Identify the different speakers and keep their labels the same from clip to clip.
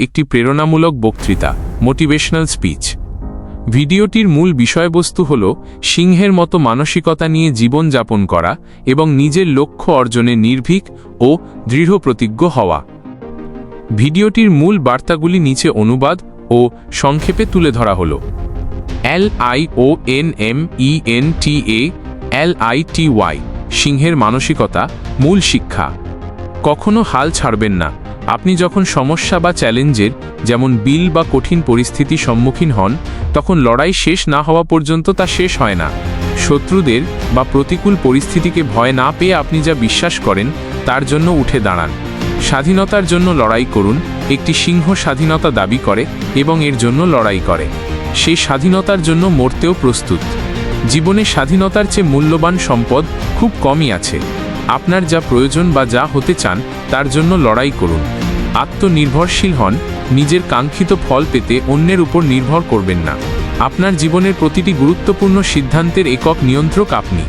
Speaker 1: একটি প্রেরণামূলক বক্তৃতা, motivational speech. ভিডিওটির মূল বিষয়বস্তু হল সিংহের মতো মানসিকতা নিয়ে জীবন যাপন করা এবং নিজের লক্ষ্য অর্জনে নির্ভীক ও দৃঢ়প্রতিজ্ঞ হওয়া। ভিডিওটির মূল বার্তাগুলি নিচে অনুবাদ ও সংক্ষেপে তুলে ধরা হল। LIONMENTALITY সিংহের মানসিকতা, মূল শিক্ষা। কখনো হাল ছাড়বেন না। আপনি যখন সমস্যা বা চ্যালেঞ্জের যেমন বিল বা কঠিন পরিস্থিতি সম্মুখীন হন, তখন লড়াই শেষ না হওয়া পর্যন্ত তা শেষ হয় না। শত্রুদের বা প্রতিকূল পরিস্থিতিকে ভয় না পেয়ে আপনি যা বিশ্বাস করেন তার জন্য উঠে দাঁড়ান। স্বাধীনতার জন্য লড়াই করুন। একটি সিংহ স্বাধীনতা দাবি করে এবং এর জন্য লড়াই করে। সেই স্বাধীনতার জন্য মরতেও প্রস্তুত। জীবনে স্বাধীনতার চেয়ে মূল্যবান সম্পদ খুব কমই আছে। আপনার যা প্রয়োজন বা যা হতে চান তার জন্য লড়াই করুন। আত্মনির্ভরশীল হন। নিজের কাঙ্ক্ষিত ফল পেতে অন্যের উপর নির্ভর করবেন না। আপনার জীবনের প্রতিটি গুরুত্বপূর্ণ সিদ্ধান্তের একক নিয়ন্ত্রক আপনি।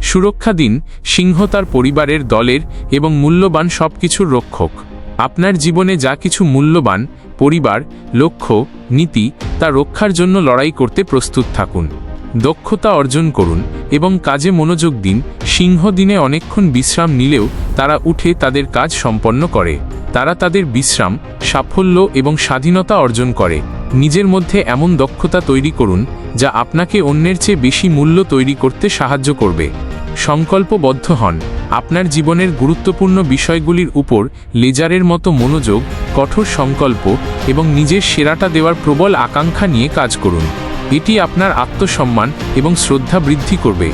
Speaker 1: সুরক্ষা দিন। সিংহ তার পরিবারের, দলের এবং মূল্যবান সবকিছুর রক্ষক। আপনার জীবনে যা কিছু মূল্যবান, পরিবার, লক্ষ্য, নীতি, তা রক্ষার জন্য লড়াই করতে প্রস্তুত থাকুন। দক্ষতা অর্জন করুন এবং কাজে মনোযোগ দিন। সিংহ দিনে অনেকক্ষণ বিশ্রাম নিলেও তারা উঠে তাদের কাজ সম্পন্ন করে। তারা তাদের বিশ্রাম, সাফল্য এবং স্বাধীনতা অর্জন করে। নিজের মধ্যে এমন দক্ষতা তৈরি করুন যা আপনাকে অন্যের চেয়ে বেশি মূল্য তৈরি করতে সাহায্য করবে। সংকল্পবদ্ধ হন। আপনার জীবনের গুরুত্বপূর্ণ বিষয়গুলির উপর লেজারের মতো মনোযোগ, কঠোর সংকল্প এবং নিজের সেরাটা দেওয়ার প্রবল আকাঙ্ক্ষা নিয়ে কাজ করুন। এটি আপনার আত্মসম্মান এবং শ্রদ্ধা বৃদ্ধি করবে।